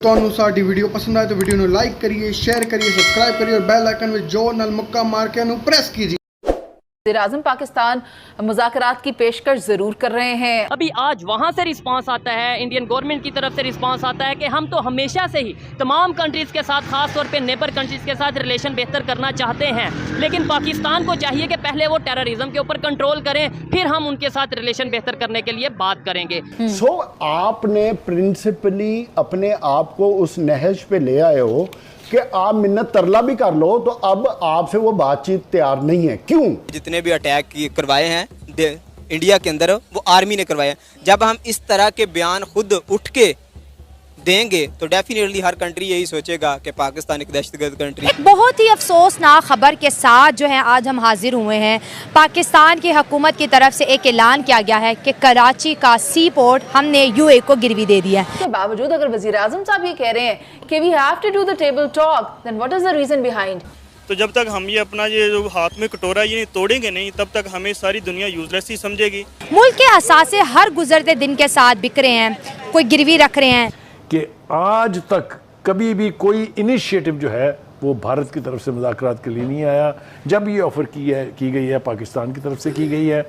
ਤੁਹਾਨੂੰ ਸਾਡੀ ਵੀਡੀਓ ਪਸੰਦ ਆਏ ਤਾਂ ਵੀਡੀਓ ਨੂੰ ਲਾਈਕ ਕरिए, शेयर करिए, सब्सक्राइब करिए और बेल आइकन में जो नल मुक्का मार के प्रेस कीजिए। वज़ीर-ए-आज़म पाकिस्तान मुज़ाकरात की पेशकश ज़रूर कर रहे हैं। अभी आज वहाँ से रिस्पांस आता है, इंडियन गवर्नमेंट की तरफ से रिस्पांस आता है कि हम तो हमेशा से ही तमाम कंट्रीज़ के साथ, ख़ास तौर पे नेबर कंट्रीज़ के साथ रिलेशन बेहतर करना चाहते हैं, लेकिन पाकिस्तान को चाहिए कि पहले वो टेररिज्म के ऊपर कंट्रोल करें, फिर हम उनके साथ रिलेशन बेहतर करने के लिए बात करेंगे। आपने प्रिंसिपली अपने आप को उस नहज पे ले आए हो कि आप मिन्नत तरला भी कर लो, तो अब आपसे वो बातचीत तैयार नहीं है। क्यों? जितने भी अटैक करवाए हैं इंडिया के अंदर वो आर्मी ने करवाए हैं। जब हम इस तरह के बयान खुद उठ के देंगे तो डेफिनेटली हर कंट्री यही सोचेगा कि पाकिस्तान एक दहशतगर्द कंट्री। एक बहुत ही अफसोसनाक खबर के साथ जो है आज हम हाजिर हुए हैं। पाकिस्तान की हुकूमत की तरफ से एक ऐलान किया गया है कि कराची का सी पोर्ट हमने यूए को गिरवी दे दिया है। इसके बावजूद अगर वज़ीर-ए-आज़म साहब ये कह रहे हैं कि we have to do the table talk, then what is the reason behind? तो जब तक हम ये अपना ये जो हाथ में कटोरा ये तोड़ेंगे नहीं, तब तक हमें सारी दुनिया यूजलेस ही समझेगी। मुल्क के असासे हर गुजरते दिन के साथ बिक रहे हैं, कोई गिरवी रख रहे हैं कि आज तक कभी भी कोई इनिशिएटिव जो है वो भारत की तरफ से मुज़ाकरात के लिए नहीं आया। जब ये ऑफ़र की गई है पाकिस्तान की तरफ से की गई है,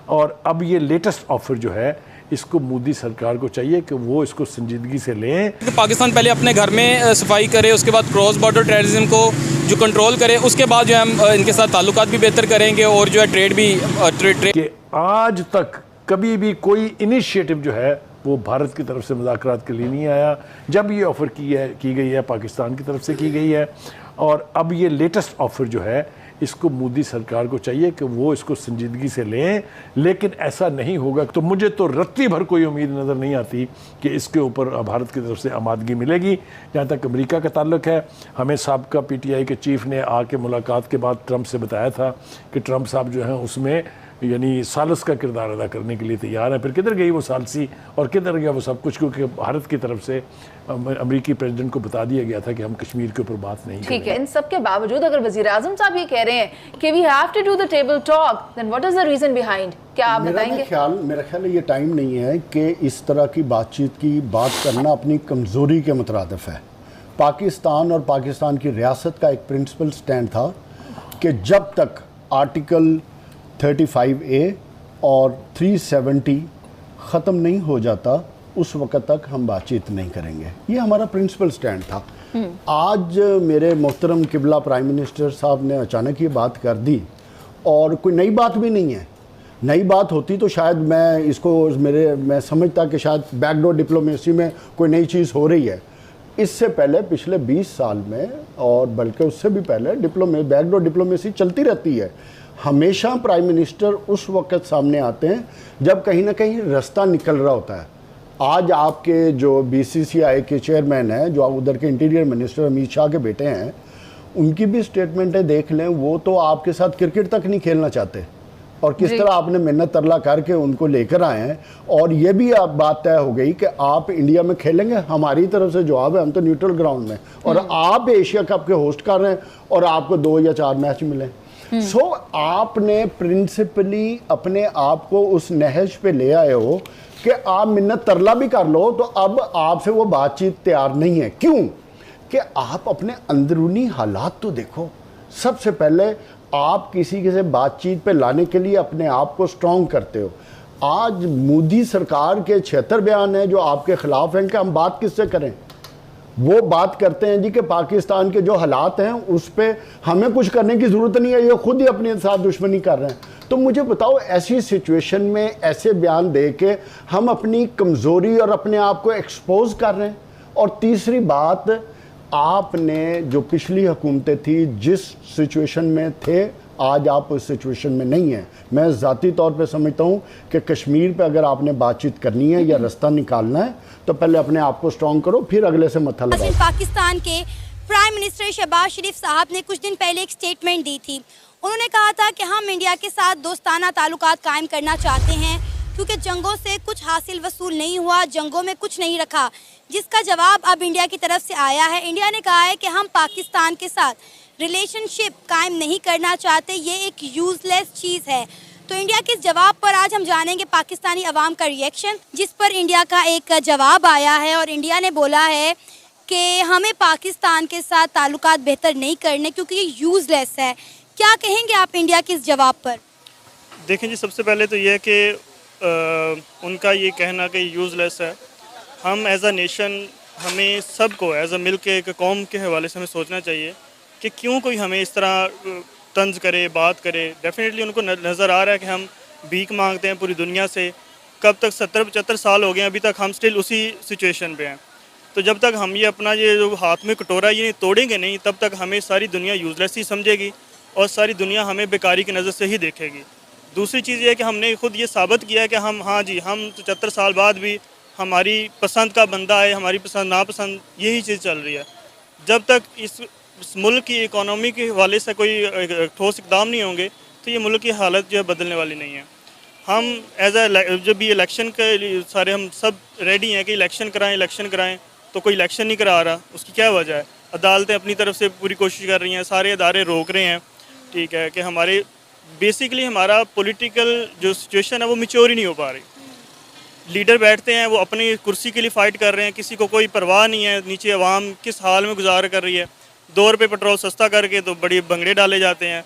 और अब ये लेटेस्ट ऑफ़र जो है इसको मोदी सरकार को चाहिए कि वो इसको संजीदगी से लें। पाकिस्तान पहले अपने घर में सफाई करे, उसके बाद क्रॉस बॉर्डर टेररिज्म को जो कंट्रोल करे, उसके बाद जो है हम इनके साथ ताल्लुकात भी बेहतर करेंगे और जो है ट्रेड भी कि आज तक कभी भी कोई इनिशिएटिव जो है वो भारत की तरफ से मुज़ाकरात के लिए नहीं आया। जब ये ऑफ़र की गई है पाकिस्तान की तरफ से की गई है, और अब ये लेटेस्ट ऑफ़र जो है इसको मोदी सरकार को चाहिए कि वो इसको संजीदगी से लें, लेकिन ऐसा नहीं होगा तो मुझे तो रत्ती भर कोई उम्मीद नज़र नहीं आती कि इसके ऊपर भारत की तरफ से आमादगी मिलेगी। जहाँ तक अमेरिका का ताल्लुक है, हमें साबका पीटीआई के चीफ ने आके मुलाकात के बाद ट्रंप से बताया था कि ट्रंप साहब जो हैं उसमें यानी सालस का किरदार अदा करने के लिए तैयार है। फिर किधर गई वो सालसी और किधर गया वो सब कुछ, क्योंकि भारत की तरफ से अमेरिकी प्रेसिडेंट को बता दिया गया था कि हम कश्मीर के ऊपर बात नहीं करेंगे। ठीक है, इन सब के बावजूद अगर वज़ीर-ए-आज़म साहब ये कह रहे हैं कि we have to do the table talk, then what is the reason behind? क्या आप बताएंगे? मेरा ख्याल है ये टाइम नहीं है कि इस तरह की बातचीत की बात करना अपनी कमज़ोरी के मुतरादिफ है। पाकिस्तान और पाकिस्तान की रियासत का एक प्रिंसिपल स्टैंड था कि जब तक आर्टिकल 35A और 370 ख़त्म नहीं हो जाता उस वक़्त तक हम बातचीत नहीं करेंगे। ये हमारा प्रिंसिपल स्टैंड था। आज मेरे मोहतरम किबला प्राइम मिनिस्टर साहब ने अचानक ये बात कर दी, और कोई नई बात भी नहीं है। नई बात होती तो शायद मैं समझता कि शायद बैकडोर डिप्लोमेसी में कोई नई चीज़ हो रही है। इससे पहले पिछले 20 साल में, और बल्कि उससे भी पहले बैकडोर डिप्लोमेसी चलती रहती है। हमेशा प्राइम मिनिस्टर उस वक्त सामने आते हैं जब कहीं ना कहीं रास्ता निकल रहा होता है। आज आपके जो बीसीसीआई के चेयरमैन हैं, जो उधर के इंटीरियर मिनिस्टर अमित शाह के बेटे हैं, उनकी भी स्टेटमेंटें देख लें। वो तो आपके साथ क्रिकेट तक नहीं खेलना चाहते, और किस तरह आपने मिन्नत तरला करके उनको लेकर आए हैं। और ये भी आप बात तय हो गई कि आप इंडिया में खेलेंगे। हमारी तरफ से जवाब है हम तो न्यूट्रल ग्राउंड में, और आप एशिया कप के होस्ट कर रहे हैं और आपको 2 या 4 मैच मिले। आपने प्रिंसिपली अपने आप को उस नहज पे ले आए हो कि आप मिन्नत तरला भी कर लो, तो अब आपसे वो बातचीत तैयार नहीं है। क्यों? कि आप अपने अंदरूनी हालात तो देखो। सबसे पहले आप किसी के से बातचीत पे लाने के लिए अपने आप को स्ट्रॉन्ग करते हो। आज मोदी सरकार के 76 बयान हैं जो आपके खिलाफ हैं कि हम बात किससे करें। वो बात करते हैं जी कि पाकिस्तान के जो हालात हैं उस पर हमें कुछ करने की ज़रूरत नहीं है, ये खुद ही अपने साथ दुश्मनी कर रहे हैं। तो मुझे बताओ, ऐसी सिचुएशन में ऐसे बयान दे के हम अपनी कमज़ोरी और अपने आप को एक्सपोज कर रहे हैं। और तीसरी बात, आपने जो पिछली हुकूमतें थी जिस सिचुएशन में थे, आज आप उस सिचुएशन में नहीं हैं। मैं ज़ाती तौर पे समझता हूँ कि कश्मीर पे अगर आपने बातचीत करनी है या रास्ता निकालना है तो पहले अपने आप को स्ट्रॉन्ग करो, फिर अगले से मत्था लगाओ। पाकिस्तान के प्राइम मिनिस्टर शहबाज शरीफ साहब ने कुछ दिन पहले एक स्टेटमेंट दी थी। उन्होंने कहा था कि हम इंडिया के साथ दोस्ताना ताल्लुकात कायम करना चाहते हैं, क्योंकि जंगों से कुछ हासिल वसूल नहीं हुआ, जंगों में कुछ नहीं रखा, जिसका जवाब अब इंडिया की तरफ से आया है। इंडिया ने कहा है कि हम पाकिस्तान के साथ रिलेशनशिप कायम नहीं करना चाहते, ये एक यूजलेस चीज़ है। तो इंडिया के जवाब पर आज हम जानेंगे पाकिस्तानी अवाम का रिएक्शन, जिस पर इंडिया का एक जवाब आया है। और इंडिया ने बोला है کہ ہمیں پاکستان کے ساتھ تعلقات بہتر نہیں کرنے کیونکہ یہ یوز لیس ہے. کیا کہیں گے آپ انڈیا کے اس جواب پر؟ دیکھیں جی، سب سے پہلے تو یہ ہے کہ ان کا یہ کہنا کہ یوز لیس ہے. ہم ایز اے نیشن، ہمیں سب کو ایز اے ملک ایک قوم کے حوالے سے ہمیں سوچنا چاہیے کہ کیوں کوئی ہمیں اس طرح طنز کرے، بات کرے. ڈیفینیٹلی ان کو نظر آ رہا ہے کہ ہم بھیک مانگتے ہیں پوری دنیا سے. کب تک 70-75 سال ہو گئے ہیں، ابھی تک ہم سٹل اسی سچویشن پہ ہیں. تو جب تک ہم یہ اپنا یہ جو ہاتھ میں کٹورا یہ توڑیں گے نہیں، تب تک ہمیں ساری دنیا یوز لیس ہی سمجھے گی اور ساری دنیا ہمیں بیکاری کی نظر سے ہی دیکھے گی. دوسری چیز یہ ہے کہ ہم نے خود یہ ثابت کیا ہے کہ ہم 75 سال بعد بھی ہماری پسند کا بندہ ہے، ہماری پسند ناپسند یہی چیز چل رہی ہے. جب تک اس ملک کی اکانومی کے حوالے سے کوئی ٹھوس اقدام نہیں ہوں گے تو یہ ملک کی حالت جو ہے بدلنے والی نہیں ہے. ہم ایز اے جب بھی الیکشن کے لیے سارے ہم سب ریڈی ہیں کہ الیکشن کرائیں تو کوئی الیکشن نہیں کرا رہا. اس کی کیا وجہ ہے؟ عدالتیں اپنی طرف سے پوری کوشش کر رہی ہیں، سارے ادارے روک رہے ہیں. ٹھیک ہے کہ ہمارے بیسیکلی ہمارا پولیٹیکل جو سچویشن ہے وہ میچور ہی نہیں ہو پا رہی. لیڈر بیٹھتے ہیں وہ اپنی کرسی کے لیے فائٹ کر رہے ہیں، کسی کو کوئی پرواہ نہیں ہے نیچے عوام کس حال میں گزار کر رہی ہے. 2 روپے پیٹرول سستا کر کے تو بڑی بنگڑے ڈالے جاتے ہیں،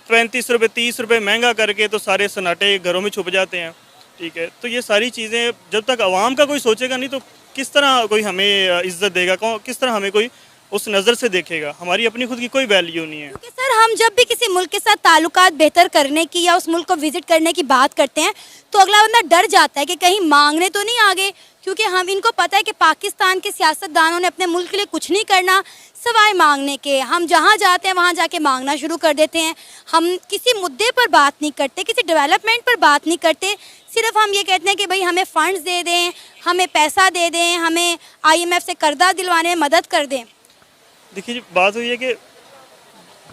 35 روپے 30 روپے مہنگا کر کے تو سارے سناٹے گھروں میں چھپ جاتے ہیں. ٹھیک ہے، تو یہ ساری چیزیں جب تک عوام کا کوئی سوچے گا نہیں تو کس طرح کوئی ہمیں عزت دے گا، کس طرح ہمیں کوئی اس نظر سے دیکھے گا. ہماری اپنی خود کی کوئی ویلیو نہیں ہے. کیونکہ سر ہم جب بھی کسی ملک کے ساتھ تعلقات بہتر کرنے کی یا اس ملک کو وزٹ کرنے کی بات کرتے ہیں تو اگلا بندہ ڈر جاتا ہے کہ کہیں مانگنے تو نہیں آگے، کیونکہ ہم ان کو پتہ ہے کہ پاکستان کے سیاست دانوں نے اپنے ملک کے لیے کچھ نہیں کرنا سوائے مانگنے کے. ہم جہاں جاتے ہیں وہاں جا کے مانگنا شروع کر دیتے ہیں. ہم کسی مدعے پر بات نہیں کرتے، کسی ڈیولپمنٹ پر بات نہیں کرتے. صرف ہم یہ کہتے ہیں کہ بھئی ہمیں فنڈز دے دیں، ہمیں پیسہ دے دیں، ہمیں IMF سے قرضہ دلوانے میں مدد کر دیں. دیکھیے بات ہوئی ہے کہ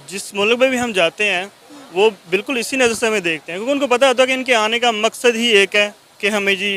جس ملک میں بھی ہم جاتے ہیں وہ بالکل اسی نظر سے ہمیں دیکھتے ہیں، کیونکہ ان کو پتہ ہوتا ہے کہ ان کے آنے کا مقصد ہی ایک ہے کہ ہمیں جی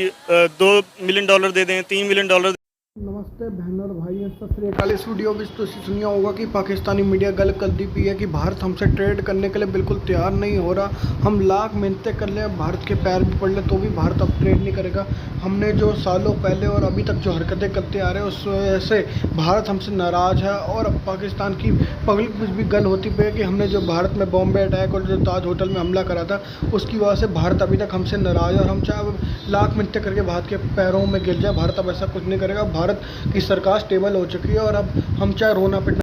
$2 ملین دے دیں، $3 ملین دے دیں. नमस्ते बहन और भाई, सत श्री अकाल. इस वीडियो में तो सुनिया होगा कि पाकिस्तानी मीडिया गल करती पी है कि भारत हमसे ट्रेड करने के लिए बिल्कुल तैयार नहीं हो रहा. हम लाख मिन्नतें कर लें, भारत के पैर भी पड़ लें तो भी भारत अब ट्रेड नहीं करेगा. हमने जो सालों पहले और अभी तक जो हरकतें करते आ रहे हैं उस वजह से भारत हमसे नाराज़ है. और अब पाकिस्तान की पब्लिक में भी गल होती पई है कि हमने जो भारत में बॉम्बे अटैक और जो ताज होटल में हमला करा था उसकी वजह से भारत अभी तक हमसे नाराज़ है. और हम चाहे लाख मिन्नतें करके भारत के पैरों में गिर जाए, भारत अब ऐसा कुछ नहीं करेगा. भारत की सरकार स्टेबल हो चुकी है और अब हम चाहे रोना पिटना